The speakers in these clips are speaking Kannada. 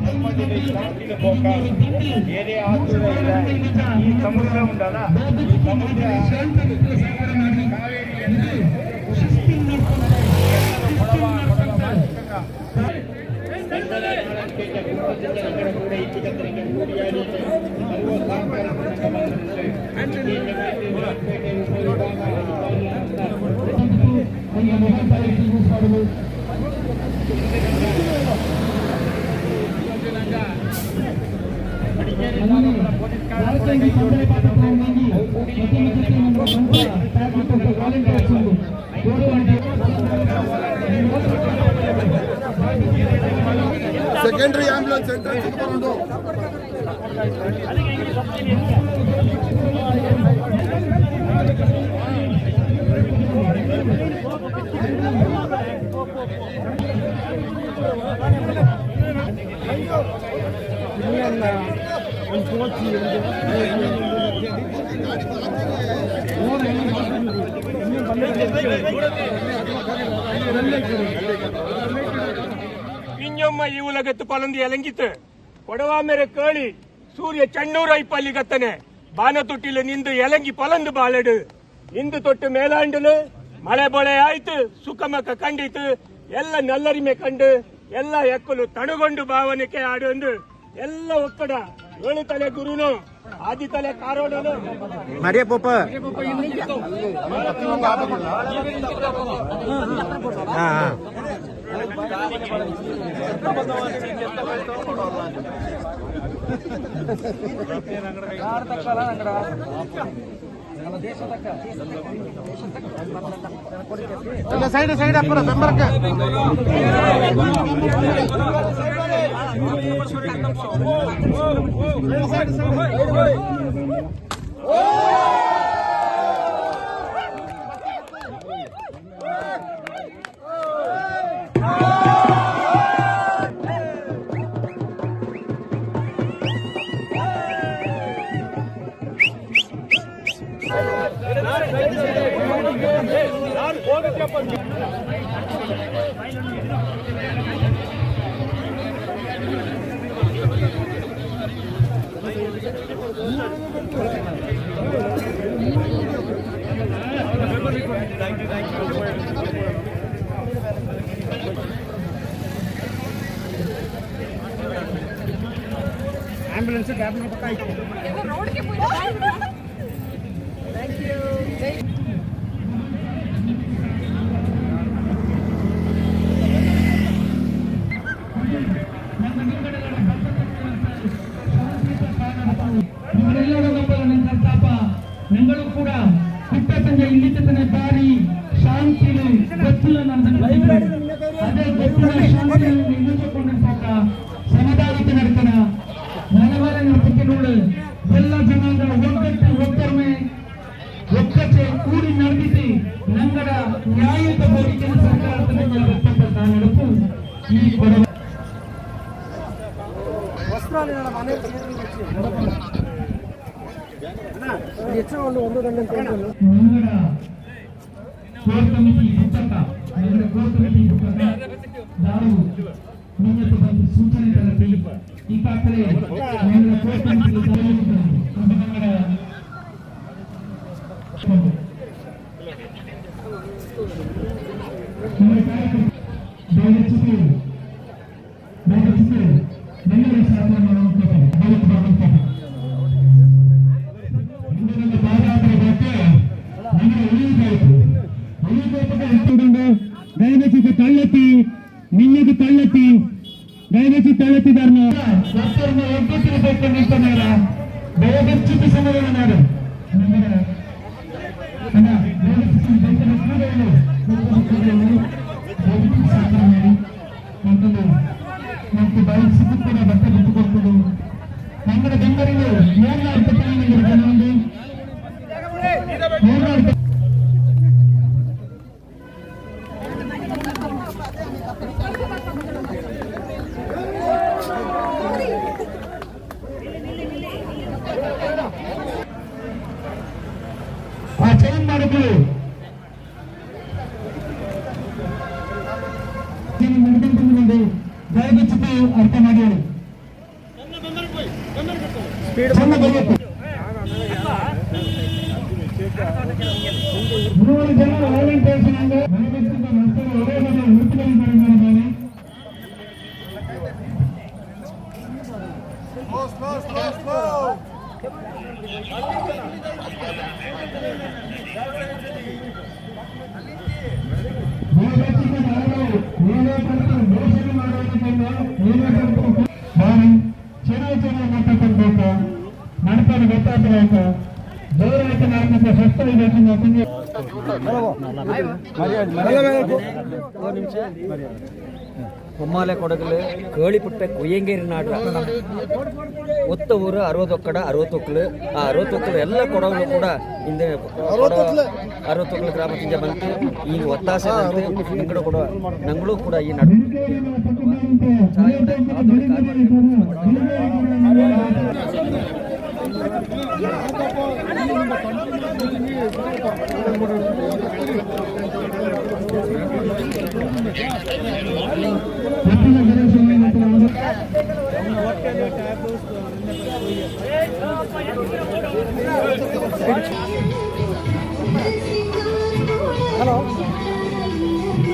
ನಮ್ಮಲ್ಲಿ ಶಾಂತಿನ ಬೋಕ ಏನೇ ಆತುರ ಇಲ್ಲ. ಈ ಸಮುದ್ರ ಉಂಟಲ್ಲ, ಈ ಸಮುದ್ರ ಸೆಕೆಂಡರಿ ಆಂಬ್ಯುಲೆನ್ಸ್ ಸೆಂಟರ್ ಸಿಕ್ಕೊಂಡು പിഞ്ഞമ്മ ഈ ഉലകത്ത് പളന്തി ഇലങ്കിത്ത് കൊടവാമരെ കേളി സൂര്യ ചണ്ണൂറായി പല്ലികത്തനെ ಬಾನತೊಟ್ಟಿಲು ನಿಂದು ಎಲಂಗಿ ಪಲಂದು ಬಾಳಡು ಇಂದು ತೊಟ್ಟು ಮೇಲಾಂಡಲು ಮಳೆ ಬೊಳೆ ಆಯ್ತು ಸುಖಮಕ ಕಂಡಿತು ಎಲ್ಲ ನಲ್ಲರಿಮೆ ಕಂಡು ಎಲ್ಲ ಎಕ್ಕಲು ತಣುಗೊಂಡು ಭಾವನೆಗೆ ಆಡು ಅಂದು ಎಲ್ಲ ಒಕ್ಕಡ ಏಳು ತಲೆ ಗುರುನು ಆದಿ ತಲೆ ಕಾರೋಡನು ಮರಿಯ ಪೋಪ ಸೈಡ್ ಸೈಡ್ ಅಪ್ಪರ ಬೆಂಬರಕ್ಕೆ ಆಂಬ್ಯುಲೆನ್ಸ್ ಕ್ಯಾಬ್ ಪಕ್ಕ ಆಯ್ತು ಥ್ಯಾಂಕ್ ಯು. ഞങ്ങളും കൂടെ കുറ്റത്തിന്റെ ഇല്ലിത്തന്നെ പാരി ശാന്തിയിലും ഗത്തിലും അതേ ഗത്തിലെ ശാന്തിയിലും ഇല്ലിച്ചുകൊണ്ടിരിക്കുക സമുദായത്തിൽ നടക്കുന്ന നിലവാര നടത്തിനുള്ള എല്ലാ ജനങ്ങൾ ഒക്കത്തെ ഒത്തർമೆ ಒಕ್ಕತೆ ಕೂಡಿ ನಡೆದಿದ್ದು ನಂಗಡ ನ್ಯಾಯಯುತ ಬೇಡಿಕೆ ಸರ್ಕಾರದ ವ್ಯಕ್ತಪಟ್ಟ ನಡೆದು ಈ ಕೊಡವ ನಂಗಡ ಕೋರ್ ಕಮಿಟಿ ಪುಸ್ತಕ ನಂಗಡ ಕೋರ್ ಕಮಿಟಿ ಪುಸ್ತಕ ನಾವು ನಿಮಗೆ ಬಂದು ಸೂಚನೆ ತರಲಿ ಈಗಾಗಲೇ ನಂಗಡ ಕೋರ್ ಕಮಿಟಿ ನಂಗಡ ದಯವಿಟ್ಟು ತಳ್ಳೆತ್ತಿ ನಿನ್ನೆಗೆ ತಳ್ಳೆತ್ತಿ ದಯವಿಟ್ಟು ತಳ್ಳೆತ್ತಿದಾರನ್ನ ಒಗ್ಗಟ್ಟಿರಬೇಕು ನಿಂತಾರ ದಯವಿಟ್ಟು ಸಮಯ ನಾಡು ಮತ್ತು ಬೈಕ್ ಸಿಗುತ್ತದೆ ಬಟ್ಟೆ ಬಿಟ್ಟುಕೊಡ್ತದೆ ನಂಗಡ ಬೆಂಗಳೂರು 3 ಆ ಚೇಂಜ್ ಮಾಡಿದ್ರು ದಯವಿಟ್ಟು ಅರ್ಥ ಮಾಡಿ ಸಣ್ಣ ಬೈಯಪ್ಪ 3 ಜನ ವಾಲಂಟಿಯರ್ಸ್ చెరువు నడపని ಗೊತ್ತಾಗಬೇಕು ದೂರಕ್ಕೆ ನಡೆದ ಸ್ವಸ್ಥ కొమ్మాల కొడకలు కేళిపుట్ట కుయ్యంగేరి నాట ಒತ್ತ ಊರು 61 ಆ 61 ಎಲ್ಲ ಕೊಡಗಳು ಕೂಡ ಹಿಂದೆ 61 ಗ್ರಾಮದಿಂದ ಬಂತು ಈಗ ಒತ್ತಾಸೆ ಬಂತು ಇಂಗಡ ಕೂಡ ನಂಗಳು ಕೂಡ ಈ ನಡು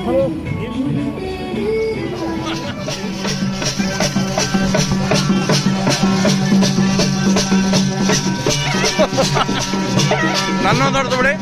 ಹಲೋ ನನ್ನ ದೊಡ್ಡ ಬಿಡಿ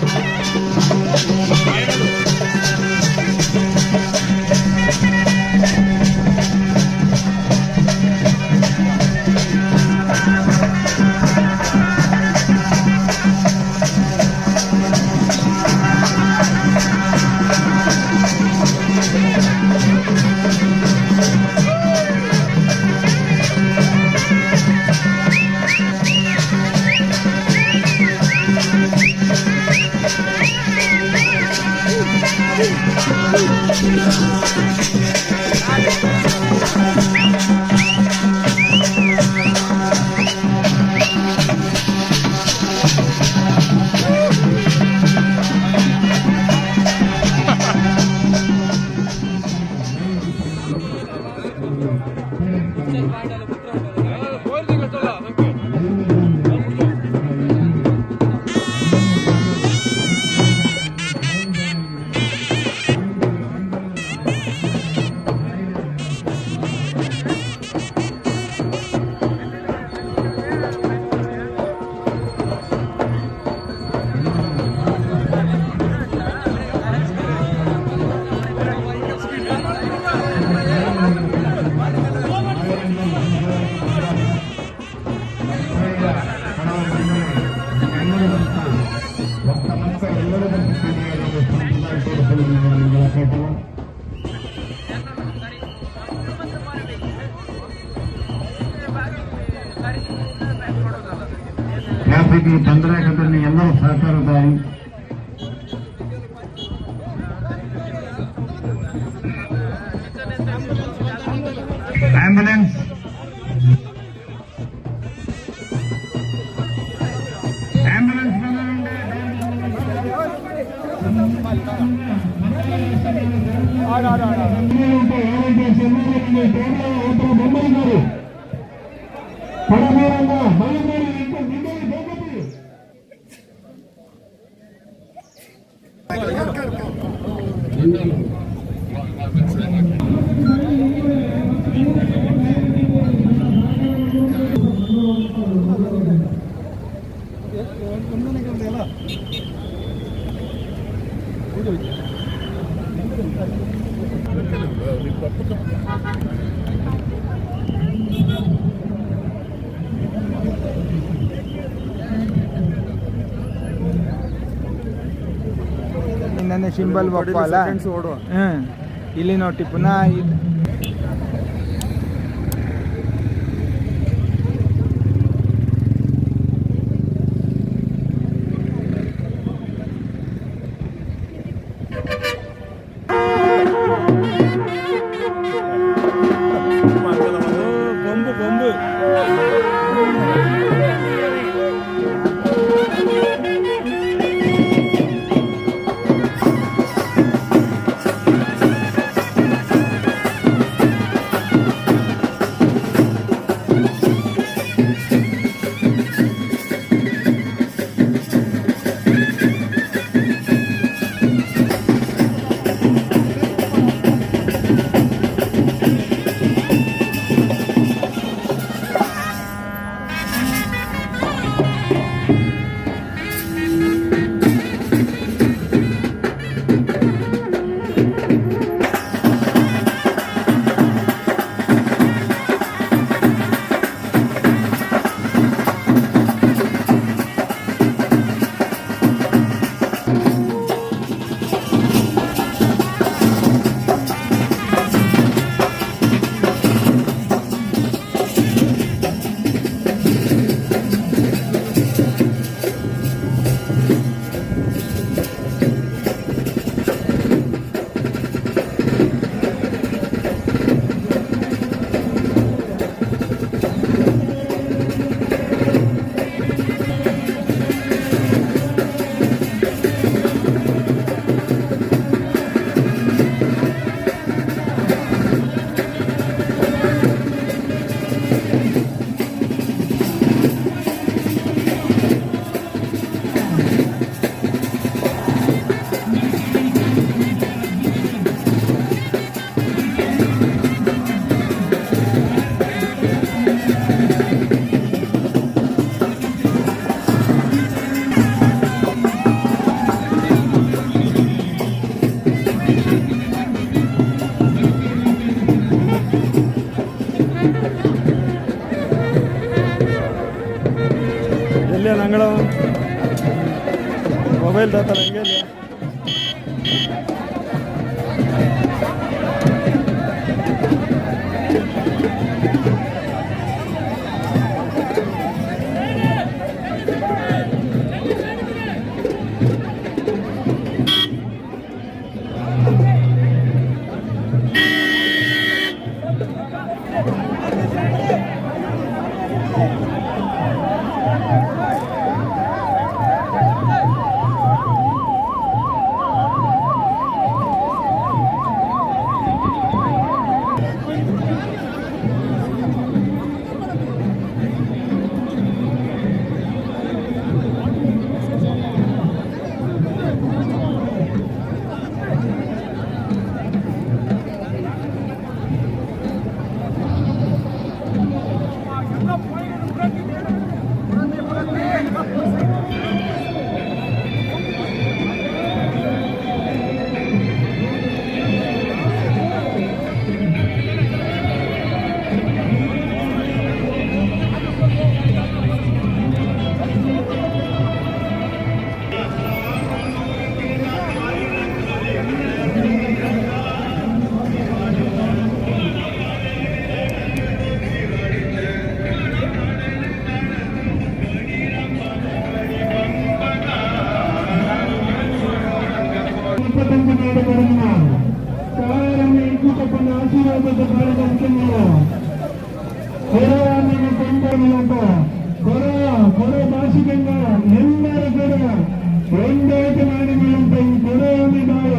ಟ್ರಾಫಿಕ್ಗೆ ತೊಂದರೆ ಆಗದಲ್ಲಿ ಎಲ್ಲರೂ ಸಹಕಾರದಾಯಿ ಆಂಬ್ಯುಲೆನ್ಸ್ బొమ్మలు పడమూరంగా బయలుదేరి ನನ್ನ ಸಿಂಬಲ್ ಬಪ್ಪಲ್ಲ ಇಲ್ಲಿ ನೋಡಿ ಪುನಃ ಎಲ್ಲಿ ನಂಗಳ ಮೊಬೈಲ್ ತಾತಲ್ಲ ಹಂಗೆ ಆಶೀರ್ವಾದದ ಕೊಡ ಭಾಷೆಗಳಿಂದ ಎಲ್ಲರೂ ಕೂಡ ಒಂದಾಟ ಮಾಡಿಕೊಳ್ಳುವಂತ ಈ ಕೊಡೆಯೊಂದಿದ್ದಾರೆ.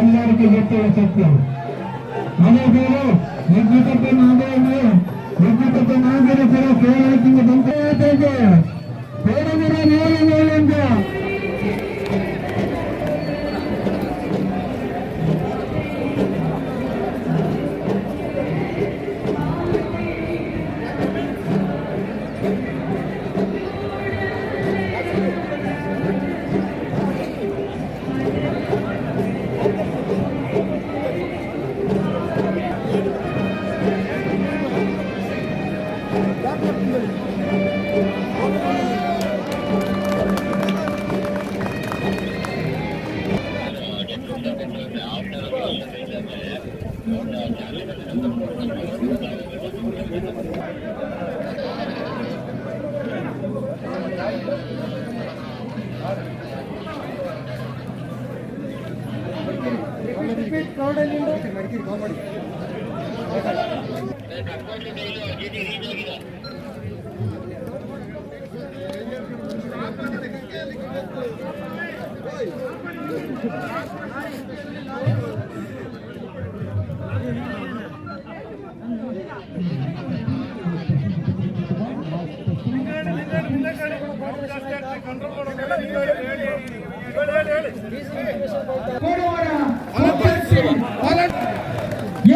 ಎಲ್ಲರಿಗೂ ಗೊತ್ತಿರುವ ಸತ್ಯ. ಮನೆಗಳು ನಿರ್ಮಿತ ನಾಗೇನು ನಿರ್ಮಿತ ನಾಗೇನು ಕೂಡ ಕೇರಳದಿಂದ ಬಂದಿದೆ. ಬೇಡವರ ಮೇಲಿಂದ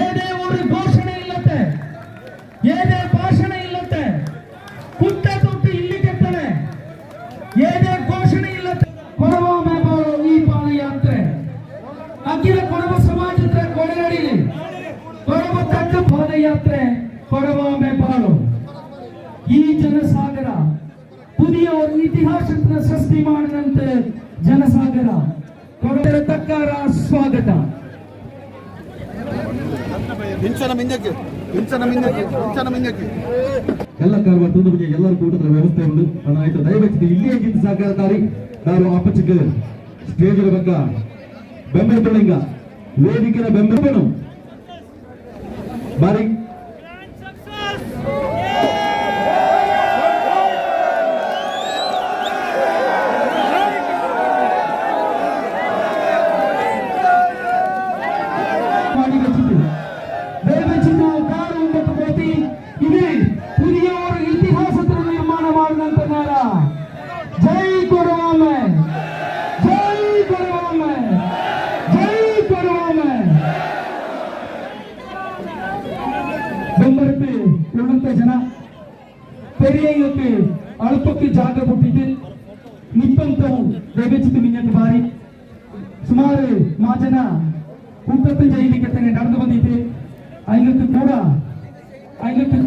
ಏನೇ ಒಂದು ಘೋಷಣೆ ಇಲ್ಲತ್ತೆ, ಏನೇ ಭಾಷಣ ಇಲ್ಲತ್ತೆ, ಪುಟ್ಟ ತೊಟ್ಟು ಇಲ್ಲಿ ಕೆತ್ತನೆ, ಏನೇ ಘೋಷಣೆ ಇಲ್ಲತ್ತೆ. ಕೊಡವ ಮೇಬಾಳು ಈ ಪಾದಯಾತ್ರೆ ಅಖಿಲ ಕೊಡವ ಸಮಾಜದ ಕೊನೆಯಡಿಲಿ ಕೊಡವ ತಕ್ಕ ಪಾದಯಾತ್ರೆ ಕೊಡವ ಮೇಬಾಳು ಈ ಜನಸಾಗರ ಪುದಿಯ ಇತಿಹಾಸ ಸೃಷ್ಟಿ ಮಾಡಿದಂತೆ ಜನಸಾಗರ ಕೊಡವರ ತಕ್ಕಾರ ಸ್ವಾಗತ. ಎಲ್ಲ ಕಾರುವ ತೂದುಬಿಗೆ ಎಲ್ಲರೂ ಕೂಟದ ವ್ಯವಸ್ಥೆ ಉಂಟು ಅದಾಯ್ತು. ದಯವಿಟ್ಟು ಇಲ್ಲಿಯೇ ಗೀತ ಸಹಕಾರದಾರಿ ದಾರು ಆಪಚಿಗೆ ಸ್ಟೇಜ್ ಬಗ್ಗೆ ಬೆಂಬಲಿಂಗ ವೇದಿಕೆಯ ಬೆಂಬಲನು ಬಾರಿ ಬೆಂಬರಕ್ಕೆ ಉಳ್ಳಂತ ಜನ ಪೆರಿಯಕ್ಕೆ ಅಳಪಕ್ಕೆ ಜಾಗ ಕೊಟ್ಟಿದ್ದು ನಿಪ್ಪಂತವು ದಯವಿಟ್ಟು ಮಿನ್ನಕ್ಕೆ ಬಾರಿ ಸುಮಾರು ಮಾಜನ ಕೂಟತ್ತು ಜೈಲಿಗೆ ನಡೆದು ಬಂದಿದೆ. ಐದಕ್ಕೆ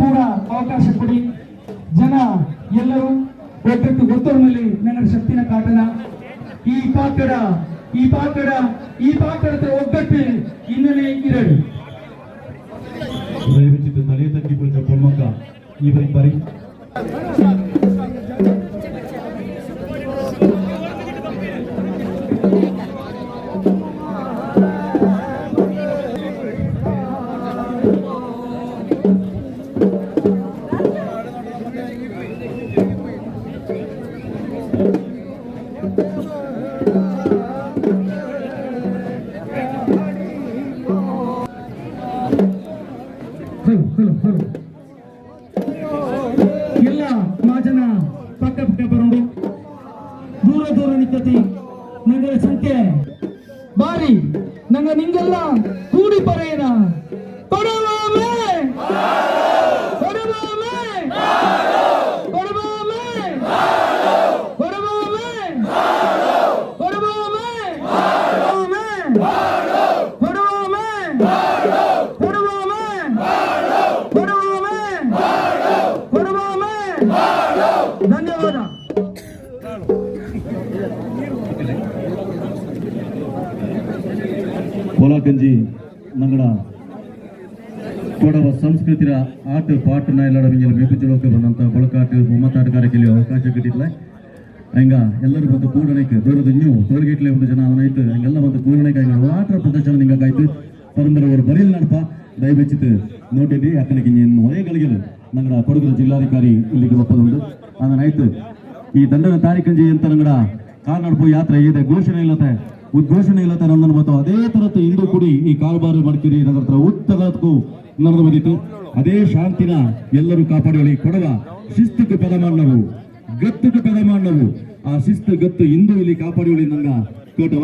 ಕೂಡ ಅವಕಾಶ ಕೊಡಿ. ಜನ ಎಲ್ಲರೂ ಒಟ್ಟಟ್ಟು ಗೊತ್ತವರಲ್ಲಿ ನನ್ನ ಶಕ್ತಿನ ಕಾಟನ ಈ ಪಾಕಡದ ಒಗ್ಗಟ್ಟು ಇನ್ನೇ ಇರಲಿ. ದಯವಿಟ್ಟು ತಲೆ ತಗ್ಗಿ ಕುಳಿತ பொம்மಕ್ಕ ಇವರಿ ಬರಿ ಎಲ್ಲ ಮಾಜನ ಪಕ್ಕ ಬರೋದು ದೂರ ನಿಂತತಿ ನಂಗಳ ಸಂಖ್ಯೆ ಬಾರಿ ನಂಗ ನಿಂಗೆಲ್ಲ ಕೂಡಿ ಪರೇನ ಕೊಡವಾಮೆ ಕೊಡವಾಮೆ ಕೊಡವಾಮೆ ಕೊಡವಾಮೆ ಕೊಡವಾಮೆ ಕೊಡವಾಮೆ ಧನ್ಯವಾದ. ಕೋಲಾಕಂಜಿ ನಂಗಡ ಕೊಡವ ಸಂಸ್ಕೃತಿಯ ಆಟ ಪಾಟನ ಎಲ್ಲ ಮೇಪುಚ್ಚಲೋಕೆ ಬಂದಂತ ಬಳಕಾಟ ಬೊಮ್ಮತಾಟಗಾರಿಕೆಯಲ್ಲಿ ಅವಕಾಶ ಕಿಟ್ಟಿಲ್ಲ. ಹಂಗ ಎಲ್ಲರೂ ಬಂದು ಕೂಡಣಕ್ಕೆ ದೊಡ್ಡದು ಇನ್ನೂ ತೋಳ್ಗೆಟ್ಲೆ ಒಂದು ಜನ ಅವನಾಯ್ತು ಹಂಗೆಲ್ಲ ಬಂದು ಕೂಡಣಕ್ಕೆ ಆಟ ಪ್ರದರ್ಶನ ನಿಂಗಾಯ್ತು. ಪರಂದರವರು ಬರೀಲ್ ನಡಪ ದಯವೆಚ್ಚಿತು ನೋಡಿದ್ರಿ ಅಕ್ಕನಿಗೆ ಹೊರೆಗಳಿಗೆ ನಂಗಡ ಕೊಡಗು ಜಿಲ್ಲಾಧಿಕಾರಿ ಇಲ್ಲಿಗೆ ಒಪ್ಪದುಂಟು ಅದನ್ನಾಯ್ತು. ಈ ದಂಡದ ತಾರೀಕಂಜಿ ಅಂತ ನಂಗಡ ಕಾಲ್ನಡಪು ಯಾತ್ರೆ ಇದೆ ಘೋಷಣೆ ಇಲ್ಲತ್ತೆ ಉದ್ಘೋಷಣೆ ಇಲ್ಲ ನಂದನ ಮತ್ತು ಅದೇ ತರತ್ ಇಂದು ಕೂಡಿ ಈ ಕಾಲ್ಬಾರು ಮಡಿಕೇರಿ ನಗರ ಉತ್ತರಕ್ಕೂ ನಡೆದು ಬಂದಿತ್ತು. ಅದೇ ಶಾಂತಿನ ಎಲ್ಲರೂ ಕಾಪಾಡಿ ಕೊಡವ ಶಿಸ್ತುக்கு ಪದಮಾನವು ಗತ್ತುக்கு ಪದಮಾನವು ಆ ಶಿಸ್ತು ಗತ್ತು ಇಂದು ಇಲ್ಲಿ ಕಾಪಾಡಿ ನಂಗ ಕೋಟವ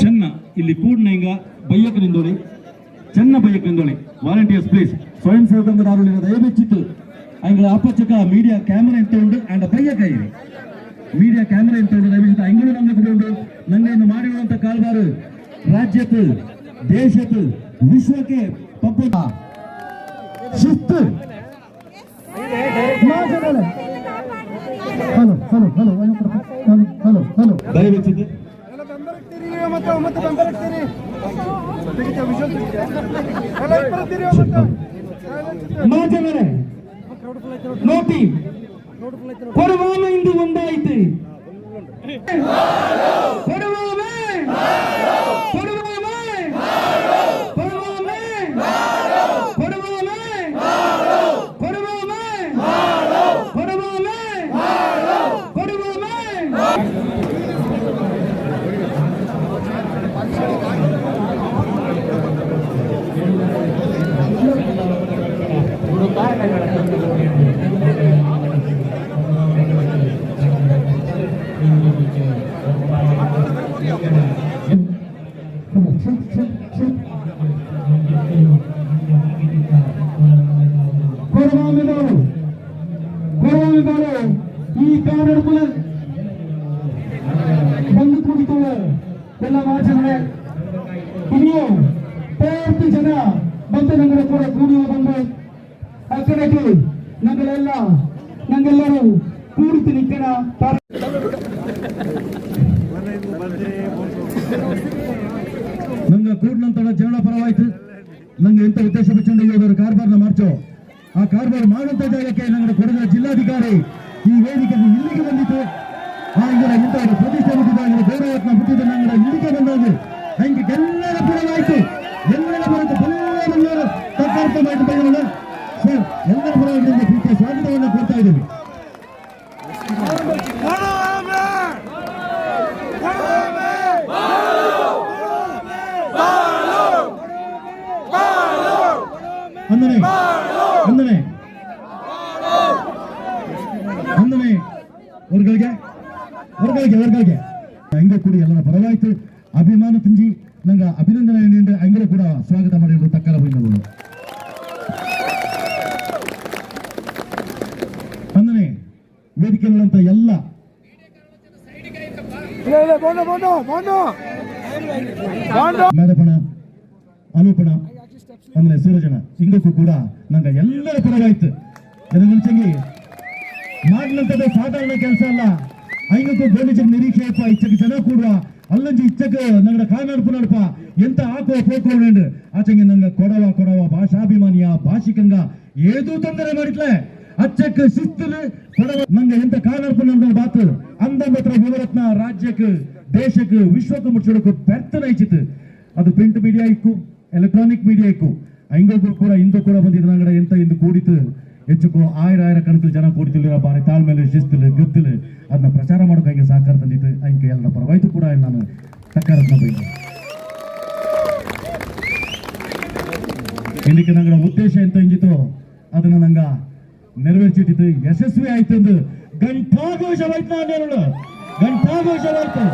ಚೆನ್ನ ಇಲ್ಲಿ ಕೂಡ್ನ ಹಿಂಗ ಬಯ್ಯಕ್ಕೆ ನಿಂದೋಳಿ ಚೆನ್ನ ಬಯ್ಯಕ್ಕೆ ನಿಂದೋಳಿ ವಾಲಂಟಿಯರ್ಸ್ ಪ್ಲೀಸ್ ಸ್ವಯಂ ಸೇವಕಂಗದಾರು ದಯವೆಚ್ಚಿತ್ತು ಅಂಗಳ ಅಪ್ಪಚ್ಚಕ ಮೀಡಿಯಾ ಕ್ಯಾಮರಾ ಎಂತುಂಡು ಅಂಡ್ ಬಯ್ಯಕ ಇರಿ ಮೀಡಿಯಾ ಕ್ಯಾಮರಾ ಎಂತುಂಡು ದಯವಿಟ್ಟು ಅಂಗಳು ನಂಗೆ ಬಿಡುಂಡು ನಂಗೆ ಮಾಡಿರುವಂತ ಕಾಲ್ಬಾರು ರಾಜ್ಯಕ್ಕೆ ದೇಶಕ್ಕೆ ವಿಶ್ವಕ್ಕೆ ಪಬ್ಬದ ಶಿಸ್ತು hello hello hello hello hello ದಯವಿಟ್ಟು ಮಾಜನರೇ ನೋಡಿ ಕೊಡವಾಮ ಇಂದು ಒಂದಾಯಿತು. ಕೊಡವಾಮೆ ಕೊಡವಾಮೆ ಕೊಡವಾಮೆ ಕೊಡವಾಮೆ ಕೊಡವಾಮೆ ಕೊಡವಾಮೆ ಕೊಡವಾಮೆ ಈ ಕಾನೂನು ಬಂದು ಕುಡಿತೋಳೆ ಎಲ್ಲ ಮಾಚನೆ ಇನ್ನು ಪೂರ್ತಿ ಜನ ಬಂದು ನಂಗಡ ಕೂಡ ಕೂಡಿಯೋ ಬಂದು ಆ ಕಡೆಗೆ ನಂಗೆಲ್ಲರೂ ಕೂಡಿತು ನಿಕ್ಕಣ ನಂಗೆ ಕೂಡ್ನಂತ ಜೀವನ ಪರವಾಯ್ತು. ನಂಗೆ ಎಂತ ಉದ್ದೇಶ ಬಿಚ್ಚಂಡು ಇವರು ಕಾರ್ಬಾರ್ನ ಮಾರ್ಚೋ ಆ ಕಾರ್ಬಾರ್ ಮಾಡುವಂತ ಜಾಗಕ್ಕೆ ನಂಗೆ ಕೊಡದ ಜಿಲ್ಲಾಧಿಕಾರಿ ಈ ವೇದಿಕೆಗೆ ಇಲ್ಲಿಗೆ ಬಂದಿತ್ತು. ಆ ಇದರ ಇಂಥ ಪ್ರತಿಷ್ಠೆ ಬಿಟ್ಟಿದ್ದ ಗೌರವತ್ನ ಬಿಟ್ಟಿದ್ದ ನಂಗೆ ಇಲ್ಲಿಗೆ ಬಂದದ್ದು ಹಂಗೆ ಎಲ್ಲರ ಪರವಾಯ್ತು. ಎಲ್ಲರ ಬರುತ್ತೆ ಎಲ್ಲರೂ ತಕ್ಕಾರ್ಥ ಮಾಡಿ ಬರೋಣ ಸರ್. ಎಲ್ಲರ ಪರವಾಗಿ ನಿಮಗೆ ಪ್ರೀತಿಯ ಸ್ವಾಗತವನ್ನು ಕೊಡ್ತಾ ಇದ್ದೀವಿ. ಹೊರಗಳಿಗೆ ಹಂಗೆ ಕೂಡಿ ಎಲ್ಲರ ಪರವಾಯ್ತು. ಅಭಿಮಾನ ತುಂಜಿ ನಂಗೆ ಅಭಿನಂದನೆ ನೀಡಿ ಹಂಗೆ ಕೂಡ ಸ್ವಾಗತ ಮಾಡಿ ತಕ್ಕಲ ಬೈನವರು ಅಂದನೆ ವೇದಿಕೆಗಳಂತ ಎಲ್ಲ ಮೇದಪಣ ಅನುಪಣ ಅಂದ್ರೆ ಸೂರಜನ ಹಿಂಗಕ್ಕೂ ಕೂಡ ನಂಗೆ ಎಲ್ಲರ ಪರವಾಯ್ತು. ಮುಂಚೆಗೆ ಮಾಡ್ಲಂತದ್ದು ಸಾಧಾರಣ ಕೆಲಸ ಅಲ್ಲ. ಹಂಗಕ್ಕೂ ಗೋಲಿಚಕ್ ನಿರೀಕ್ಷೆ ಅಪ್ಪ ಇಚ್ಚಕ್ಕೆ ಜನ ಕೂಡುವ ಅಲ್ಲಂಜಿ ಇಚ್ಚಕ್ಕೆ ನಂಗಡ ಕಾನಾಡ್ಪು ನಡಪ ಎಂತ ಹಾಕುವ ಪೋಕೋಂಡು ಆಚೆಗೆ ನಂಗೆ ಕೊಡವ ಭಾಷಾಭಿಮಾನಿಯ ಭಾಷಿಕಂಗ ಏದೂ ತೊಂದರೆ ಮಾಡಿಟ್ಲೆ ಅಚ್ಚಕ್ಕೆ ಶಿಸ್ತುಲು ಕೊಡವ ನಂಗೆ ಎಂತ ಕಾನಾಡ್ಪು ನಡ ಬಾತು ಅಂದತ್ರ ವಿವರತ್ನ ರಾಜ್ಯಕ್ಕೆ ದೇಶಕ್ಕೆ ವಿಶ್ವಕ್ಕೆ ಮುಚ್ಚಡಕ್ಕೂ ಬೆರ್ತನ ಇಚ್ಚಿತ್ತು. ಅದು ಪ್ರಿಂಟ್ ಮೀಡಿಯಾ ಇಕ್ಕು ಎಲೆಕ್ಟ್ರಾನಿಕ್ ಮೀಡಿಯಾ ಇಕ್ಕು ಹಂಗೂ ಕೂಡ ಇಂದು ಕೂಡ ಬಂದಿದ್ದು ನಂಗಡ ಎಂತ ಇಂದು ಕೂಡಿತು ಹೆಚ್ಚು ಆಯಿರ ಕಣಕಲು ಜನ ಕೂಡಿತಿಲ್ಲ ಬಾರಿ ತಾಳ್ಮೇಲೆ ಶಿಸ್ತಲು ಗದ್ದಲು ಅದನ್ನ ಪ್ರಚಾರ ಮಾಡೋಕೆ ಹಂಗೆ ಸಹಕಾರ ತಂದಿತ್ತು. ಹಂಗೆ ಎಲ್ಲರ ಪರವಾಯ್ತು ಕೂಡ ನಾನು ಸಹಕಾರತ್ನ ಬೈದು ಇದಕ್ಕೆ ನಂಗಡ ಉದ್ದೇಶ ಎಂತ ಹಿಂಗಿತ್ತು ಅದನ್ನ ನಂಗ ನೆರವೇರಿಸಿಟ್ಟಿತ್ತು. ಯಶಸ್ವಿ ಆಯ್ತು ಎಂದು ಗಂಟಾಘೋಷವಾಯ್ತು. ನಾನು ಗಂಟಾಘೋಷವಾಯ್ತು.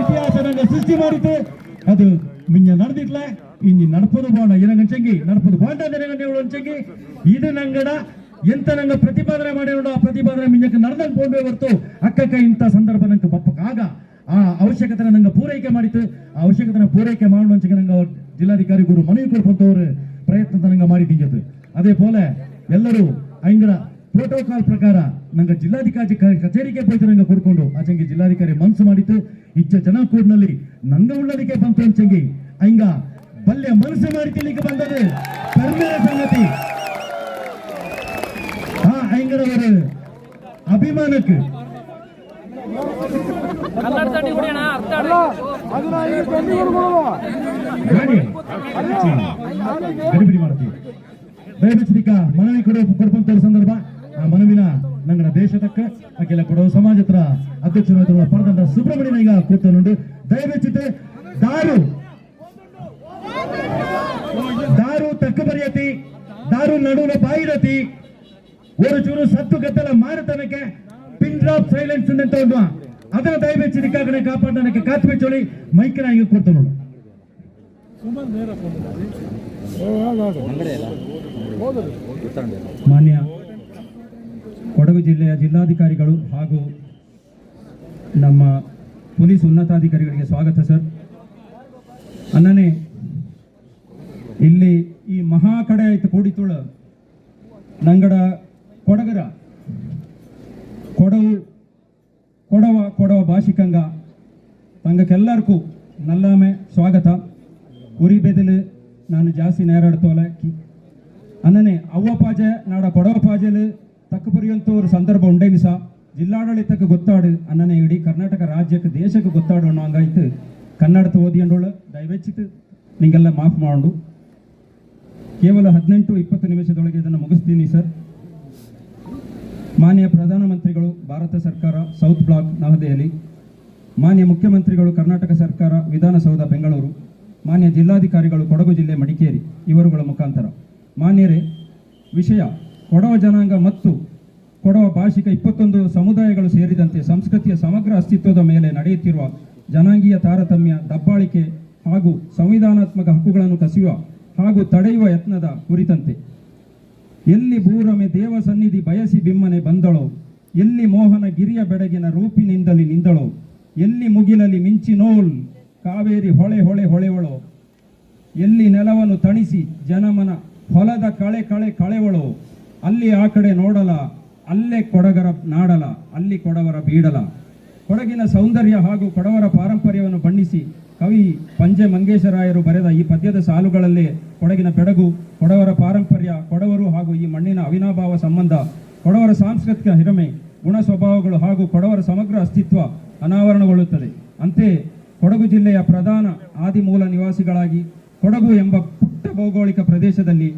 ಇತಿಹಾಸ ನಂಗೆ ಸೃಷ್ಟಿ ಮಾಡಿತ್ತು. ಅದು ಮಿಂಜ ನಡೆದಿಟ್ಲ ಇಂಜಿ ನಡಪದು ಬಾಂಡ ಏನಂಚಂಗಿ ನಡಪದು ಬಾಂಡ ಅಂಚಂಗಿ ಇದು ನಂಗಡ ಎಂತ ನಂಗೆ ಪ್ರತಿಪಾದನೆ ಮಾಡಿರೋಣ ಆ ಪ್ರತಿಪಾದನೆ ಮಿಂಜಕ್ಕೆ ನಡೆದಂಗೆ ಹೋಗ್ಬೇ ಹೊರ್ತು ಅಕ್ಕಕ್ಕ ಇಂಥ ಸಂದರ್ಭ ನಂಗೆ ಬಪ್ಪಕ್ಕಾಗ ಆ ಅವಶ್ಯಕತೆ ನಂಗೆ ಪೂರೈಕೆ ಮಾಡಿತ್ತು. ಆ ಅವಶ್ಯಕತೆ ಪೂರೈಕೆ ಮಾಡುವಂಚೆ ನಂಗೆ ಜಿಲ್ಲಾಧಿಕಾರಿ ಗುರು ಮನವಿ ಕೊಡ್ಕೊಂತವ್ರು ಪ್ರಯತ್ನ ನಂಗೆ ಮಾಡಿದ್ದೀನಿ. ಅದೇ ಪೋಲೆ ಎಲ್ಲರೂ ಅಂಗಡ ಪ್ರೋಟೋಕಾಲ್ ಪ್ರಕಾರ ನಂಗೆ ಜಿಲ್ಲಾಧಿಕಾರಿ ಕಚೇರಿಗೆ ಹೋಯ್ತು ನಂಗೆ ಕೊಡ್ಕೊಂಡು ಆಚಂಗಿ ಜಿಲ್ಲಾಧಿಕಾರಿ ಮನಸ್ಸು ಮಾಡಿತ್ತು. ಇಚ್ಚ ಜನ ಕೂಡ್ನಲ್ಲಿ ನಂಗೆ ಉಳ್ಳದಕ್ಕೆ ಬಂತು ಅಂಚಂಗಿ ಹಂಗ ಬಲ್ಯ ಮನಸ್ಸು ಮಾಡ್ತಿಲಿಕ್ಕೆ ಬಂದದು ಕರ್ಮೇರ ಸಂಗತಿ. ಆ ಹಂಗಡವರ ಅಭಿಮಾನಕ್ಕೆ ಗಡಿಬಿಡಿ ಮಾಡ್ತೀವಿ. ದಯವಿಟ್ಟು ಮನವಿ ಕೊಡುವಂತ ಸಂದರ್ಭ ಆ ಮನವಿನ ನಂಗಡ ದೇಶದಕ್ಕ ಅಖಿಲ ಕೊಡವ ಸಮಾಜ ಹತ್ರ ಅಧ್ಯಕ್ಷರಾದ ಪರದಂಡ ಸುಬ್ರಹ್ಮಣ್ಯನ ಈಗ ಕೂತನುಂಡು ದಯವೆಚ್ಚಿತೆ ದಾರು ತಕ್ಕ ಬರೆಯತಿ ದಾರು ನಡುವಿನ ಬಾಯಿರತಿ ಒಂದು ಚೂರು ಸತ್ತು ಗದ್ದಲ ಮಾರತನಕ್ಕೆ ಪಿನ್ ಡ್ರಾಪ್ ಸೈಲೆನ್ಸ್ ಅಂತ ಒಂದು ಅದರ ದಯವೆಚ್ಚಿ ದಿಕ್ಕಾಗಣೆ ಕಾಪಾಡನಕ್ಕೆ ಕಾತು ಬೆಚ್ಚೋಳಿ ಮೈಕ್ನ ಈಗ ಕೊಡ್ತ ನೋಡು. ಮಾನ್ಯ ಕೊಡಗು ಜಿಲ್ಲೆಯ ಜಿಲ್ಲಾಧಿಕಾರಿಗಳು ಹಾಗೂ ನಮ್ಮ ಪೊಲೀಸ್ ಉನ್ನತಾಧಿಕಾರಿಗಳಿಗೆ ಸ್ವಾಗತ ಸರ್. ಅನ್ನನೆ ಇಲ್ಲಿ ಈ ಮಹಾ ಕಡೆ ಆಯ್ತು ಕೂಡಿತುಳ ನಂಗಡ ಕೊಡಗರ ಕೊಡವ ಭಾಷಿಕಂಗ ತಂಗಕ್ಕೆಲ್ಲರಿಗೂ ನಲ್ಲಾಮೆ ಸ್ವಾಗತ. ಉರಿ ಬೆದಲು ನಾನು ಜಾಸ್ತಿ ನೇರಾಡ್ತೋಲೆ ಅನ್ನನೆ ಅವ್ವ ಪಾಜೆ ನಾಡ ಕೊಡವ ಪಾಜೆಲು ತಕ್ಕ ಪುರಿಯಂತ ಒಂದು ಸಂದರ್ಭ ಉಂಡೇನಿ ಸಹ ಜಿಲ್ಲಾಡಳಿತಕ್ಕೆ ಗೊತ್ತಾಡು ಅನ್ನನೆ ಇಡೀ ಕರ್ನಾಟಕ ರಾಜ್ಯಕ್ಕೆ ದೇಶಕ್ಕೆ ಗೊತ್ತಾಡು ಅನ್ನೋ ಹಂಗಾಯ್ತು ಕನ್ನಡತ ಓದಿಯಂಡೋಳು ದಯವೆಚ್ಚಿತು ನಿಂಗೆಲ್ಲ ಮಾಫ್ ಮಾಡು. ಕೇವಲ 18-20 ನಿಮಿಷದೊಳಗೆ ಇದನ್ನು ಮುಗಿಸ್ತೀನಿ ಸರ್. ಮಾನ್ಯ ಪ್ರಧಾನಮಂತ್ರಿಗಳು ಭಾರತ ಸರ್ಕಾರ ಸೌತ್ ಬ್ಲಾಕ್ ನವದೆಹಲಿ, ಮಾನ್ಯ ಮುಖ್ಯಮಂತ್ರಿಗಳು ಕರ್ನಾಟಕ ಸರ್ಕಾರ ವಿಧಾನಸೌಧ ಬೆಂಗಳೂರು, ಮಾನ್ಯ ಜಿಲ್ಲಾಧಿಕಾರಿಗಳು ಕೊಡಗು ಜಿಲ್ಲೆ ಮಡಿಕೇರಿ ಇವರುಗಳ ಮುಖಾಂತರ ಮಾನ್ಯರೇ, ವಿಷಯ ಕೊಡವ ಜನಾಂಗ ಮತ್ತು ಕೊಡವ ಭಾಷಿಕ 21 ಸಮುದಾಯಗಳು ಸೇರಿದಂತೆ ಸಂಸ್ಕೃತಿಯ ಸಮಗ್ರ ಅಸ್ತಿತ್ವದ ಮೇಲೆ ನಡೆಯುತ್ತಿರುವ ಜನಾಂಗೀಯ ತಾರತಮ್ಯ, ದಬ್ಬಾಳಿಕೆ ಹಾಗೂ ಸಂವಿಧಾನಾತ್ಮಕ ಹಕ್ಕುಗಳನ್ನು ಕಸಿಯುವ ಹಾಗೂ ತಡೆಯುವ ಯತ್ನದ ಕುರಿತಂತೆ. ಎಲ್ಲಿ ಭೂರಮೆ ದೇವ ಸನ್ನಿಧಿ ಬಯಸಿ ಬಿಮ್ಮನೆ ಬಂದಳೋ, ಎಲ್ಲಿ ಮೋಹನ ಗಿರಿಯ ಬೆಡಗಿನ ರೂಪಿನಿಂದಲಿ ನಿಂದಳೋ, ಎಲ್ಲಿ ಮುಗಿಲಲಿ ಮಿಂಚಿನೋಲ್ ಕಾವೇರಿ ಹೊಳೆ ಹೊಳೆ ಹೊಳೆವಳೋ, ಎಲ್ಲಿ ನೆಲವನ್ನು ತಣಿಸಿ ಜನಮನ ಹೊಲದ ಕಳೆವಳೋ, ಅಲ್ಲಿ ಆ ಕಡೆ ನೋಡಲ, ಅಲ್ಲೇ ಕೊಡಗರ ನಾಡಲ, ಅಲ್ಲಿ ಕೊಡವರ ಬೀಡಲ. ಕೊಡಗಿನ ಸೌಂದರ್ಯ ಹಾಗೂ ಕೊಡವರ ಪಾರಂಪರ್ಯವನ್ನು ಬಣ್ಣಿಸಿ ಕವಿ ಪಂಜೆ ಮಂಗೇಶರಾಯರು ಬರೆದ ಈ ಪದ್ಯದ ಸಾಲುಗಳಲ್ಲೇ ಕೊಡಗಿನ ಬೆಡಗು, ಕೊಡವರ ಪಾರಂಪರ್ಯ, ಕೊಡವರು ಹಾಗೂ ಈ ಮಣ್ಣಿನ ಅವಿನಾಭಾವ ಸಂಬಂಧ, ಕೊಡವರ ಸಾಂಸ್ಕೃತಿಕ ಹಿರಮೆ, ಗುಣ ಸ್ವಭಾವಗಳು ಹಾಗೂ ಕೊಡವರ ಸಮಗ್ರ ಅಸ್ತಿತ್ವ ಅನಾವರಣಗೊಳ್ಳುತ್ತದೆ. ಅಂತೆಯೇ ಕೊಡಗು ಜಿಲ್ಲೆಯ ಪ್ರಧಾನ ಆದಿಮೂಲ ನಿವಾಸಿಗಳಾಗಿ ಕೊಡಗು ಎಂಬ ಪುಟ್ಟ ಭೌಗೋಳಿಕ ಪ್ರದೇಶದಲ್ಲಿ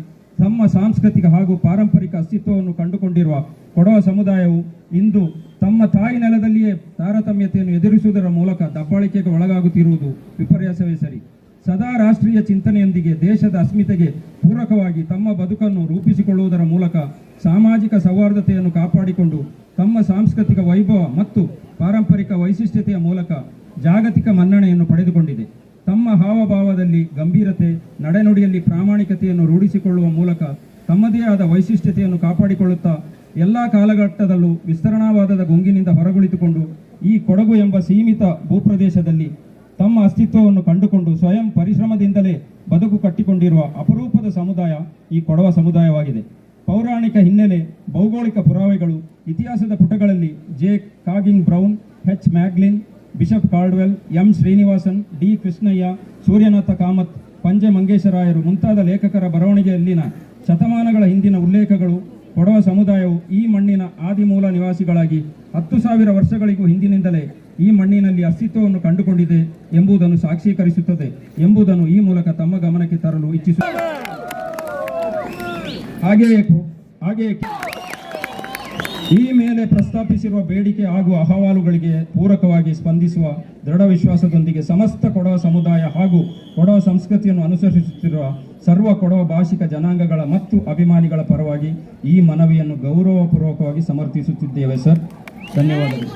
ತಮ್ಮ ಸಾಂಸ್ಕೃತಿಕ ಹಾಗೂ ಪಾರಂಪರಿಕ ಅಸ್ತಿತ್ವವನ್ನು ಕಂಡುಕೊಂಡಿರುವ ಕೊಡವ ಸಮುದಾಯವು ಇಂದು ತಮ್ಮ ತಾಯಿ ನೆಲದಲ್ಲಿಯೇ ತಾರತಮ್ಯತೆಯನ್ನು ಎದುರಿಸುವುದರ ಮೂಲಕ ದಬ್ಬಾಳಿಕೆಗೆ ಒಳಗಾಗುತ್ತಿರುವುದು ವಿಪರ್ಯಾಸವೇ ಸರಿ. ಸದಾ ರಾಷ್ಟ್ರೀಯ ಚಿಂತನೆಯೊಂದಿಗೆ ದೇಶದ ಅಸ್ಮಿತೆಗೆ ಪೂರಕವಾಗಿ ತಮ್ಮ ಬದುಕನ್ನು ರೂಪಿಸಿಕೊಳ್ಳುವುದರ ಮೂಲಕ ಸಾಮಾಜಿಕ ಸೌಹಾರ್ದತೆಯನ್ನು ಕಾಪಾಡಿಕೊಂಡು ತಮ್ಮ ಸಾಂಸ್ಕೃತಿಕ ವೈಭವ ಮತ್ತು ಪಾರಂಪರಿಕ ವೈಶಿಷ್ಟ್ಯತೆಯ ಮೂಲಕ ಜಾಗತಿಕ ಮನ್ನಣೆಯನ್ನು ಪಡೆದುಕೊಂಡಿದೆ. ತಮ್ಮ ಹಾವಭಾವದಲ್ಲಿ ಗಂಭೀರತೆ, ನಡೆನುಡಿಯಲ್ಲಿ ಪ್ರಾಮಾಣಿಕತೆಯನ್ನು ರೂಢಿಸಿಕೊಳ್ಳುವ ಮೂಲಕ ತಮ್ಮದೇ ಆದ ವೈಶಿಷ್ಟ್ಯತೆಯನ್ನು ಕಾಪಾಡಿಕೊಳ್ಳುತ್ತಾ ಎಲ್ಲ ಕಾಲಘಟ್ಟದಲ್ಲೂ ವಿಸ್ತರಣಾವಾದದ ಗುಂಗಿನಿಂದ ಹೊರಗುಳಿತುಕೊಂಡು ಈ ಕೊಡಗು ಎಂಬ ಸೀಮಿತ ಭೂಪ್ರದೇಶದಲ್ಲಿ ತಮ್ಮ ಅಸ್ತಿತ್ವವನ್ನು ಕಂಡುಕೊಂಡು ಸ್ವಯಂ ಪರಿಶ್ರಮದಿಂದಲೇ ಬದುಕು ಕಟ್ಟಿಕೊಂಡಿರುವ ಅಪರೂಪದ ಸಮುದಾಯ ಈ ಕೊಡವ ಸಮುದಾಯವಾಗಿದೆ. ಪೌರಾಣಿಕ ಹಿನ್ನೆಲೆ, ಭೌಗೋಳಿಕ ಪುರಾವೆಗಳು, ಇತಿಹಾಸದ ಪುಟಗಳಲ್ಲಿ J Cocking Brown, H Moegling, bishop Caldwell, M Srinivasan, D Krishnaiah, Suryanatha Kamath, Panje ಮಂಗೇಶರಾಯರು ಮುಂತಾದ ಲೇಖಕರ ಬರವಣಿಗೆಯಲ್ಲಿನ ಶತಮಾನಗಳ ಹಿಂದಿನ ಉಲ್ಲೇಖಗಳು ಕೊಡವ ಸಮುದಾಯವು ಈ ಮಣ್ಣಿನ ಆದಿಮೂಲ ನಿವಾಸಿಗಳಾಗಿ 10,000 ವರ್ಷಗಳಿಗೂ ಹಿಂದಿನಿಂದಲೇ ಈ ಮಣ್ಣಿನಲ್ಲಿ ಅಸ್ತಿತ್ವವನ್ನು ಕಂಡುಕೊಂಡಿದೆ ಎಂಬುದನ್ನು ಸಾಕ್ಷೀಕರಿಸುತ್ತದೆ ಎಂಬುದನ್ನು ಈ ಮೂಲಕ ತಮ್ಮ ಗಮನಕ್ಕೆ ತರಲು ಇಚ್ಛಿಸುತ್ತದೆ. ಹಾಗೆಯೇ ಈ ಮೇಲೆ ಪ್ರಸ್ತಾಪಿಸಿರುವ ಬೇಡಿಕೆ ಹಾಗೂ ಅಹವಾಲುಗಳಿಗೆ ಪೂರಕವಾಗಿ ಸ್ಪಂದಿಸುವ ದೃಢ ವಿಶ್ವಾಸದೊಂದಿಗೆ ಸಮಸ್ತ ಕೊಡವ ಸಮುದಾಯ ಹಾಗೂ ಕೊಡವ ಸಂಸ್ಕೃತಿಯನ್ನು ಅನುಸರಿಸುತ್ತಿರುವ ಸರ್ವ ಕೊಡವ ಭಾಷಿಕ ಜನಾಂಗಗಳ ಮತ್ತು ಅಭಿಮಾನಿಗಳ ಪರವಾಗಿ ಈ ಮನವಿಯನ್ನು ಗೌರವಪೂರ್ವಕವಾಗಿ ಸಮರ್ಥಿಸುತ್ತಿದ್ದೇವೆ ಸರ್. ಧನ್ಯವಾದಗಳು.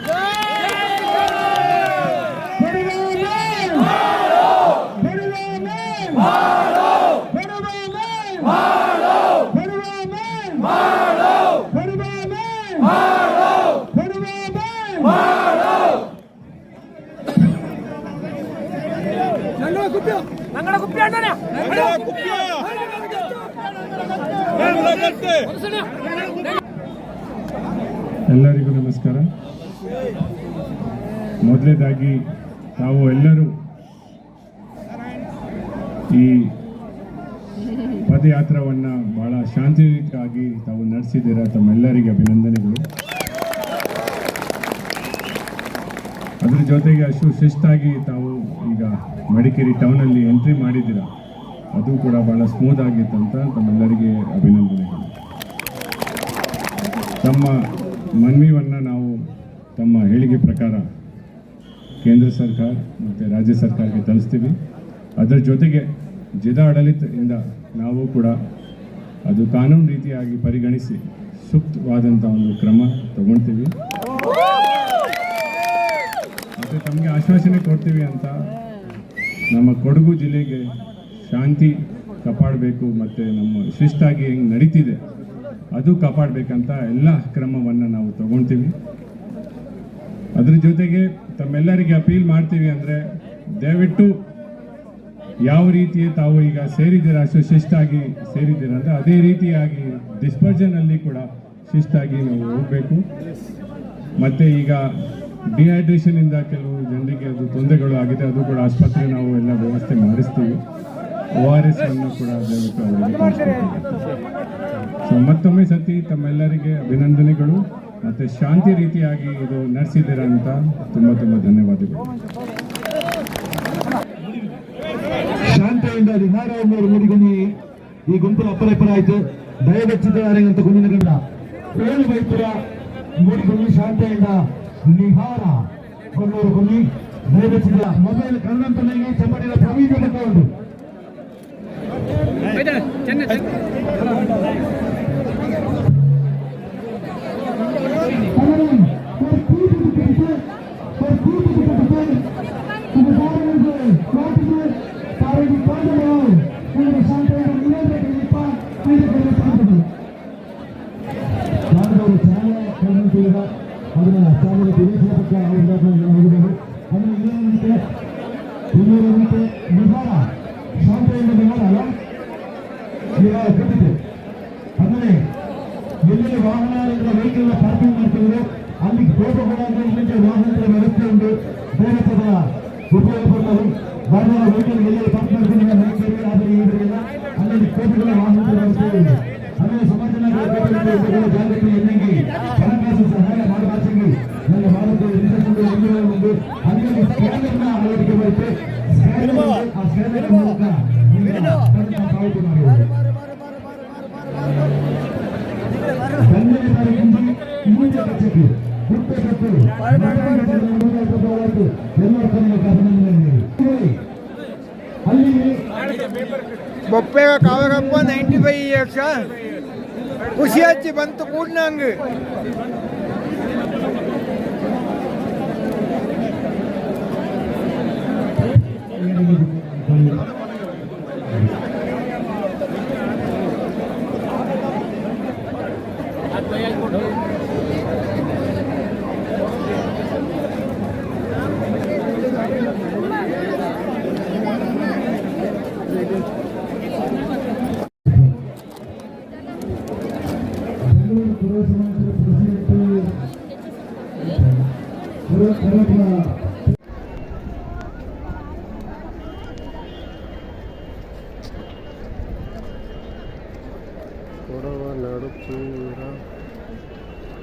ಎಲ್ಲರಿಗೂ ನಮಸ್ಕಾರ. ಮೊದಲನೇದಾಗಿ ತಾವು ಎಲ್ಲರೂ ಈ ಪದಯಾತ್ರವನ್ನು ಬಹಳ ಶಾಂತಿಯುತವಾಗಿ ತಾವು ನಡೆಸಿದ್ದೀರಾ. ತಮ್ಮೆಲ್ಲರಿಗೆ ಅಭಿನಂದನೆಗಳು. ಅದ್ರ ಜೊತೆಗೆ ಅಷ್ಟು ಶಿಸ್ತಾಗಿ ತಾವು ಈಗ ಮಡಿಕೇರಿ ಟೌನಲ್ಲಿ ಎಂಟ್ರಿ ಮಾಡಿದ್ದೀರಾ, ಅದು ಕೂಡ ಬಹಳ ಸ್ಮೂತ್ ಆಗಿತ್ತು ಅಂತ ತಮ್ಮೆಲ್ಲರಿಗೆ ಅಭಿನಂದನೆಗಳು. ತಮ್ಮ ಮನವಿಯನ್ನು ನಾವು ತಮ್ಮ ಹೇಳಿಕೆ ಪ್ರಕಾರ ಕೇಂದ್ರ ಸರ್ಕಾರ ಮತ್ತು ರಾಜ್ಯ ಸರ್ಕಾರಕ್ಕೆ ತರಿಸ್ತೀವಿ. ಅದರ ಜೊತೆಗೆ ಜಿಲ್ಲಾ ಆಡಳಿತದಿಂದ ನಾವು ಕೂಡ ಅದು ಕಾನೂನು ರೀತಿಯಾಗಿ ಪರಿಗಣಿಸಿ ಸೂಕ್ತವಾದಂಥ ಒಂದು ಕ್ರಮ ತಗೊಳ್ತೀವಿ. ಮತ್ತು ತಮಗೆ ಆಶ್ವಾಸನೆ ಕೊಡ್ತೀವಿ ಅಂತ ನಮ್ಮ ಕೊಡಗು ಜಿಲ್ಲೆಗೆ ಶಾಂತಿ ಕಾಪಾಡಬೇಕು ಮತ್ತು ನಮ್ಮ ಶಿಸ್ತಾಗಿ ಹೆಂಗೆ ನಡೀತಿದೆ ಅದು ಕಾಪಾಡಬೇಕಂತ ಎಲ್ಲ ಕ್ರಮವನ್ನು ನಾವು ತಗೊಳ್ತೀವಿ. ಅದ್ರ ಜೊತೆಗೆ ತಮ್ಮೆಲ್ಲರಿಗೆ ಅಪೀಲ್ ಮಾಡ್ತೀವಿ ಅಂದರೆ ದಯವಿಟ್ಟು ಯಾವ ರೀತಿ ತಾವು ಈಗ ಸೇರಿದ್ದೀರಾ ಅಷ್ಟು ಶಿಸ್ತಾಗಿ ಸೇರಿದ್ದೀರ ಅಂದರೆ ಅದೇ ರೀತಿಯಾಗಿ ಡಿಸ್ಪರ್ಷನಲ್ಲಿ ಕೂಡ ಶಿಸ್ತಾಗಿ ನಾವು ಹೋಗಬೇಕು. ಮತ್ತು ಈಗ ಡಿಹೈಡ್ರೇಷನಿಂದ ಕೆಲವು ಜನರಿಗೆ ಅದು ತೊಂದರೆಗಳು ಆಗಿದೆ, ಅದು ಕೂಡ ಆಸ್ಪತ್ರೆ ನಾವು ಎಲ್ಲ ವ್ಯವಸ್ಥೆ ಮಾಡಿಸ್ತೀವಿ. ORS ಅನ್ನು ಕೂಡ ದಯವಿಟ್ಟು ಅವರಿಗೆ ಸೊ ಮತ್ತೊಮ್ಮೆ ಸತಿ ತಮ್ಮೆಲ್ಲರಿಗೆ ಅಭಿನಂದನೆಗಳು ಮತ್ತು ಶಾಂತಿ ರೀತಿಯಾಗಿ ಇದು ನಡೆಸಿದ್ದೀರ ಅಂತ ತುಂಬ ತುಂಬ ಧನ್ಯವಾದಗಳು. ಶಾಂತಿಯಿಂದ ವಿಹಾರವನ್ನು ಮೂಡಿಕೊಂಡು ಈ ಗುಂಪು ಅಪ್ಪಲೆಪ್ಪರ ಆಯ್ತು ದಯವೆಚ್ಚಿದ್ದಾರೆ ಅಂತ ಗುಂಡಿನ ಗಂಡ 7 ವೈಪುರ ಮೂಡಿಕೊಂಡು ಶಾಂತಿಯಿಂದ ನಿಹಾರ ಕೊಲ್ಲೂರು ಗುಂಡಿ ದಯವೆಚ್ಚಿದ ಮೊಬೈಲ್ ಕನ್ನಡಂತನಿಗೆ ಚಮ್ಮಡಿನ ಪ್ರವೀಣ ಒಂದು ಎಲ್ಲೆಲ್ಲಿ ವಾಹನಗಳ ವೆಹಿಕಲ್ ಪಾರ್ಕಿಂಗ್ ಮಾಡ್ತಿದ್ರು ಅಲ್ಲಿ ಗೋಪುರಕ್ಕೆ ವಾಹನಗಳ ವ್ಯವಸ್ಥೆ ಉಂಟು. ದೇವಸ್ಥಾನದ ಉಪಯೋಗಪಟ್ಟರು ವಾಹನ ವೆಹಿಕಲ್ ಎಲ್ಲೆಲ್ಲಿ ಪಾರ್ಕ್ ಮಾಡ್ಕೊಂಡು ಆದರೆ ಇವರಿಗೆಲ್ಲ ಅಲ್ಲಲ್ಲಿ ಕೋಟಿಗಳ ವಾಹನಗಳ ವ್ಯವಸ್ಥೆ ಉಂಟು. ಆಮೇಲೆ ಸಮಾಜ ಜಾಗೃತಿ ಎನ್ನೆಂಗಿ ಹಣಕಾಸು ಸಹಾಯ ಮಾಡಬಾರ್ಸಂಗಿ ನನ್ನ ಭಾರತ ಒಂದು ಅಲ್ಲಿ ಸ್ಕ್ಯಾನರ್ನ ಅಳವಡಿಕೆ ಬರುತ್ತೆ. ಆ ಸ್ಕ್ಯಾನರ್ ಮೂಲಕ ಪಾವತಿ ಮಾಡುವುದು. ಬೊಪ್ಪೆಗ ಕಾವಗಪ್ಪ 95 ಇಯರ್ಸ್ ಖುಷಿ ಹಚ್ಚಿ ಬಂತು ಕೂಡ ನಂಗೆ ಕೊಡವ ನಡುಪೂರ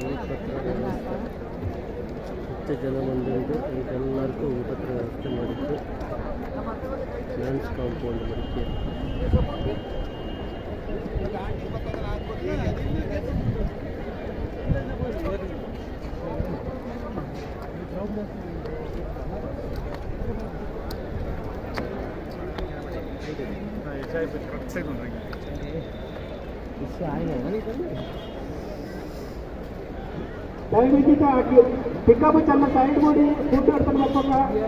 ಊಟದ ವ್ಯವಸ್ಥೆ ಹೆಚ್ಚು ಜನ ಬಂದಿದ್ದು ಇದೆಲ್ಲರಿಗೂ ಊಟದ ವ್ಯವಸ್ಥೆ ಮಾಡಿದ್ದು ಡ್ಯಾನ್ಸ್ ಕಾಂಪೌಂಡ್ ಮಡಿಕೆ ದಯವಿಟ್ಟು ಪಿಕಪ್ ಚೆನ್ನ ಸೈಡ್ ಮಾಡಿ ಫೋಟೋ ಹಿಡ್ಕೊಂಡು ಬರ್ಬೇಕ